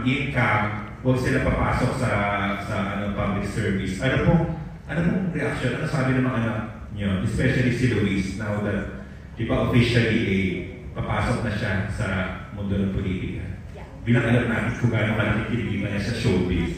income, huwag sila papasok sa public service. Ano pong reaction? Ano sabi ng mga anak nyo? Especially si Luis, now that, di ba officially, papasok na siya sa mundo ng politika. Bilang alam natin kung gaano kalaki kinilipan niya sa showbiz.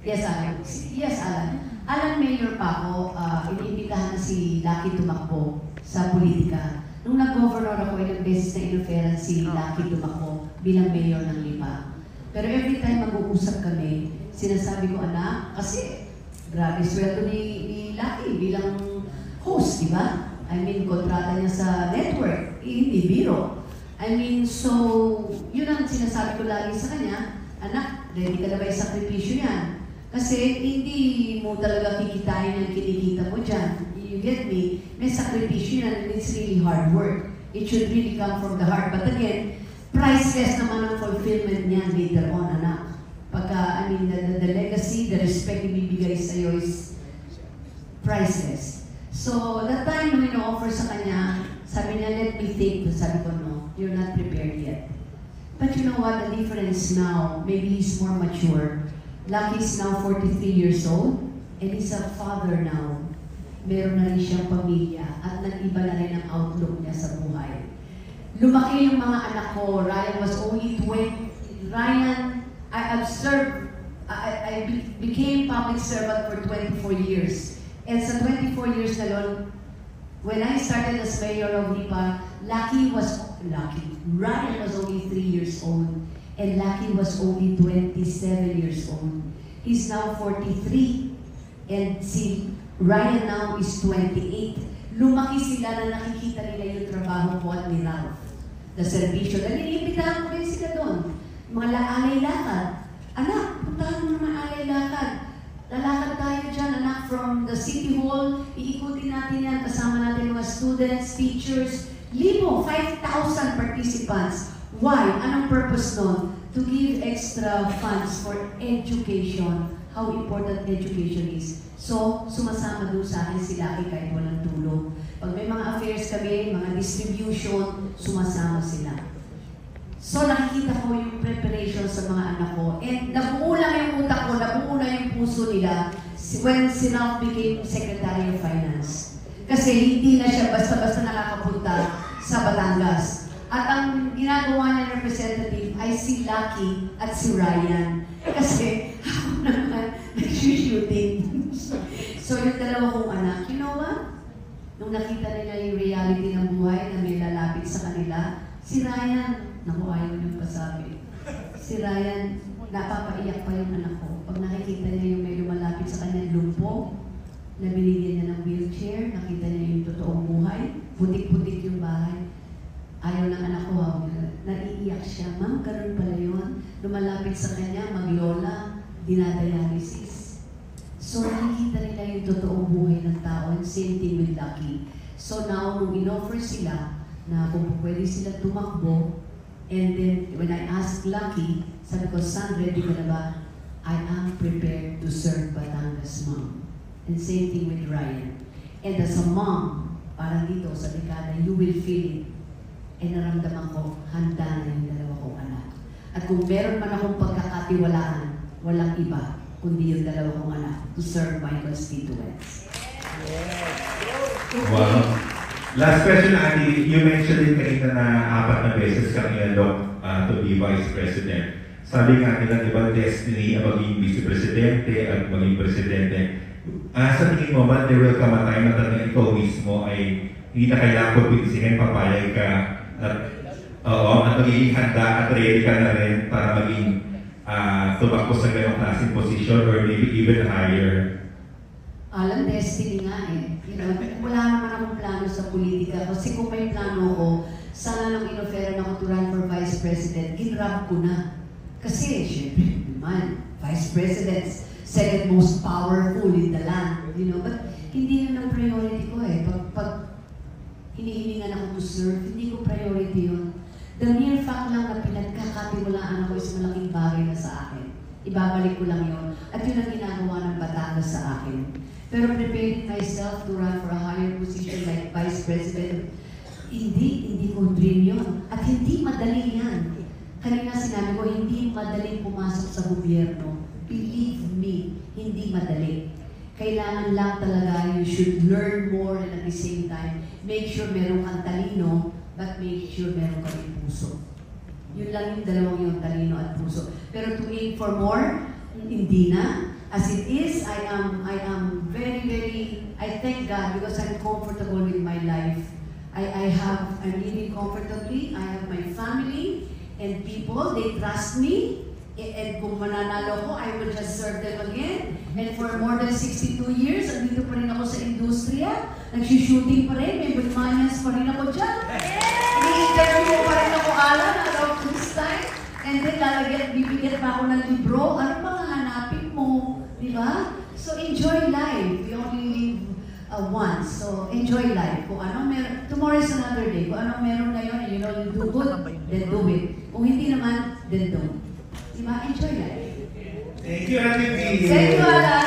Yes, Alan. Yes, Alan. Alan, mayor pa ako, iniimbitahan na si Lucky tumakbo sa politika. Nung nag-governor ako, ilang beses na inoferan si Lucky tumakbo bilang mayor ng Lipa. Pero every time mag-uusap kami, sinasabi ko, anak, kasi grabe sweldo ni Lucky bilang host, di ba? I mean, kontrata niya sa network, hindi biro. I mean, so, yun ang sinasabi ko lagi sa kanya, anak, ready ka na ba isakripisyo yan? Kasi hindi mo talaga kikitain yung kinikita mo dyan. You get me? May sakripisyo yan and it's really hard work. It should really come from the heart. But again, priceless naman ang fulfillment niyan later on, anak. Pagka, I mean, the legacy, the respect ibibigay sa'yo is priceless. So, that time na ino-offer sa kanya, sabi niya, let me think. Sabi ko, no, you're not prepared yet. But you know what, the difference now, maybe he's more mature. Lucky is now 43 years old, and he's a father now. Meron na rin siyang pamilya, at nag-iba na rin ang outlook niya sa buhay. Lumaki yung mga anak ko. Ryan was only 20. Ryan, I became public servant for 24 years. And sa 24 years na yun, when I started as mayor of Lipa, Ryan was only 3 years old. And Lucky was only 27 years old. He's now 43. And si Ryan now is 28. Lumaki sila na nakikita nila yung trabaho ko at ni Ralph. The servisyo. Nalilipitahan ko rin sila doon. Mga alay-lakad. Anak, puntahan mo naman alay-lakad. Lalakad tayo dyan, anak, from the City Hall. Iikutin natin yan. Kasama natin mga students, teachers. 5,000 participants. Why? Anong purpose nun? To give extra funds for education. How important education is. So, sumasama doon sa akin si Lucky kahit walang tulong. Pag may mga affairs kami, mga distribution, sumasama sila. So, nakikita ko yung preparation sa mga anak ko. And nabuo lang yung utak ko, nabuo lang yung puso nila when Sinal became Secretary of Finance. Kasi hindi na siya basta-basta nakakapunta sa Batangas. At ang ginagawa niya representative ay si Lucky at si Ryan. Kasi ako naman nag-shooting. So yung dalawa kong anak, you know what? Nung nakita nila yung reality ng buhay na may lalapit sa kanila, si Ryan, naku ayaw niyong pasabi. Si Ryan, napapaiyak pa yung anak ko. Pag nakikita niya yung may lumalapit sa kanya lumpo, na binigyan niya ng wheelchair, nakita niya yung totoong buhay, putik-putik yung bahay. Ayaw ng anak ko, naiiyak siya, ma'am, ganun pala yun. Lumalapit sa kanya, maglola, dinadialysis. So, nakikita nila yung totoong buhay ng tao, and same thing with Lucky. So now, nung in-offer sila, na kung pwede sila tumakbo, and then, when I asked Lucky, sabi ko, son, ready ka na ba? I am prepared to serve Batangas, mom. And same thing with Ryan. And as a mom, parang dito sa dekada, you will feel it. E naramdaman ko, handa na yung dalawa kong anak. At kung meron man akong pagkakatiwalaan, walang iba, kundi yung dalawa kong anak to serve my constituents. Wow. Last question, Ate. You mentioned din kanina na 4 na beses kang inalok to be Vice President. Sabi nga nila, di ba, destiny ang maging Vice Presidente at maging Presidente. Sa tingin mo ba, there will come a time na talagang ikaw mismo ay hindi na kailangan kumpinsihin, papayag ka at magiging handa at ready ka na rin para maging tumakbo sa ganong klaseng posisyon or maybe even higher? Alam, destiny nga eh. You know, wala naman akong plano sa politika. Kasi kung may plano ko, sana nang inoferan ako to run for Vice President, ginrab ko na. Kasi, syempre, naman, Vice President's second most powerful in the land, you know. But hindi yun ang priority ko eh. Pag hinihilingan ako to serve, hindi ko priority yun. The mere fact lang na pinagkakatiwalaan ako is malaking bagay na sa akin. Ibabalik ko lang yun. At yun ang ginagawa ng Batangas sa akin. Pero preparing myself to run for a higher position like Vice President, hindi ko dream yun. At hindi madali yan. Kanina sinabi ko, hindi madaling pumasok sa gobyerno. Believe me, hindi madali. Kailangan lang talaga, you should learn more and at the same time, make sure meron kang talino, but make sure meron kang puso. Yun lang yung dalawang yung talino at puso. Pero to aim for more, hindi na. As it is, I am very, I thank God because I'm comfortable with my life. I'm living comfortably, I have my family, and people, they trust me. And kung mananalo ko, I will just serve them again. And for more than 62 years, andito pa rin ako sa industriya. Nag-shooting pa rin, may Batmanians pa rin ako dyan. Ni-interview pa rin ako, Alan, around this time. And then bibigyan pa ako ng libro. Ano ba nga hanapin mo? Di ba? So enjoy life. We only live once. So enjoy life. Kung anong meron, tomorrow is another day. Kung anong meron ngayon, you know, you do good, then do it. Kung hindi naman, then don't. Diba? Enjoy life. Thank you, Ate B. Thank you, Alan.